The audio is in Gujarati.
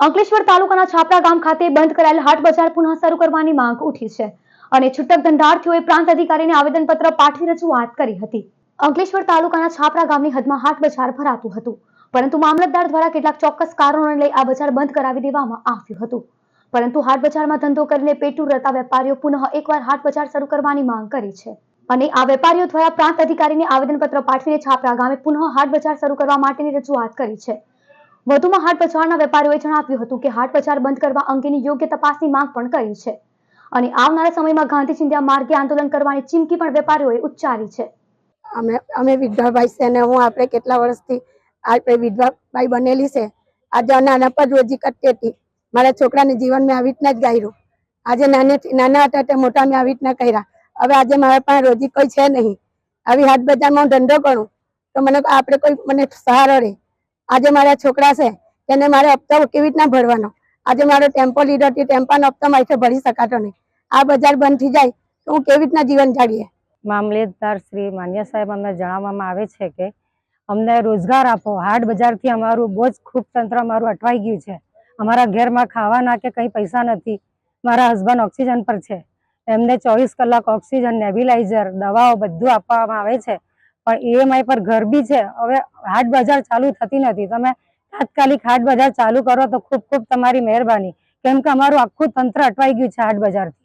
અંકલેશ્વર તાલુકાના છાપરા ગામ ખાતે બંધ કરાયેલ હાટ બજાર પુનઃ શરૂ કરવાની માંગ ઉઠી છે અને છૂટક ધંધાર્થીઓએ પ્રાંત અધિકારીને આવેદનપત્ર પાઠવી રજૂઆત કરી હતી। અંકલેશ્વર તાલુકાના છાપરા ગામની હદમાં હાટ બજાર ભરાતું હતું, પરંતુ મામલતદાર દ્વારા કેટલાક ચોક્કસ કારણોને લઈ આ બજાર બંધ કરાવી દેવામાં આવ્યું હતું। પરંતુ હાટ બજારમાં ધંધો કરીને પેટનું રળતા વેપારીઓ પુનઃ એકવાર હાટ બજાર શરૂ કરવાની માંગ કરી છે અને આ વેપારીઓ દ્વારા પ્રાંત અધિકારીને આવેદનપત્ર પાઠવીને છાપરા ગામે પુનઃ હાટ બજાર શરૂ કરવા માટેની રજૂઆત કરી છે। વધુમાં હાટ બજારના વેપારીઓએ જણાવ્યું હતું કે હાટ બજાર બંધ કરવા અંગેની યોગ્ય તપાસની માંગ પણ કરી છે અને આવનારા સમયમાં ગાંધી ચિંધ્યા માર્ગે આંદોલન કરવાની ચીમકી પણ વેપારીઓએ ઉચ્ચારી છે। અમે વિધવાભાઈ છે ને હું આપણે કેટલા વર્ષથી આપણે વિધવાભાઈ બનેલી છે। આજે નાના પર રોજી કરતી હતી, મારા છોકરાને જીવન મેં આવી રીતના જ ગાયરું। આજે નાના હતા તે મોટા મેં આવી રીતના કર્યા। હવે આજે મારા પાસે રોજી કોઈ છે નહીં। આવી હાટ બજારમાં ધંધો કરું તો મને આપણે કોઈ મને સહારો રહે। આજે મારા છોકરા છે તેને મારે હપ્તો કેવી રીતના ભરવાનો? આજે મારો ટેમ્પો લીધો હતી, ટેમ્પાનો હપ્તો મારે ભરી શકાતો નહીં। આ બજાર બંધ થઈ જાય તો હું કેવી રીતના જીવન જાળીએ? મામલેદાર શ્રી માન્ય સાહેબ અમને જણાવવામાં આવે છે કે અમને રોજગાર આપો। હાટ બજારથી અમારું બહુ જ ખૂબ તંત્ર અમારું અટવાઈ ગયું છે। અમારા ઘરમાં ખાવાના કે કંઈ પૈસા નથી। મારા હસબન્ડ ઓક્સિજન પર છે, એમને 24 કલાક ઓક્સિજન, નેબ્યુલાઇઝર, દવાઓ બધું આપવામાં આવે છે, પણ ઈએમઆઈ પર ઘર બી છે। હવે હાટ બજાર ચાલુ થતી નથી। તમે તાત્કાલિક હાટ બજાર ચાલુ કરો તો ખૂબ ખૂબ તમારી મહેરબાની, કેમ કે અમારું આખું તંત્ર અટવાઈ ગયું છે હાટ બજારથી।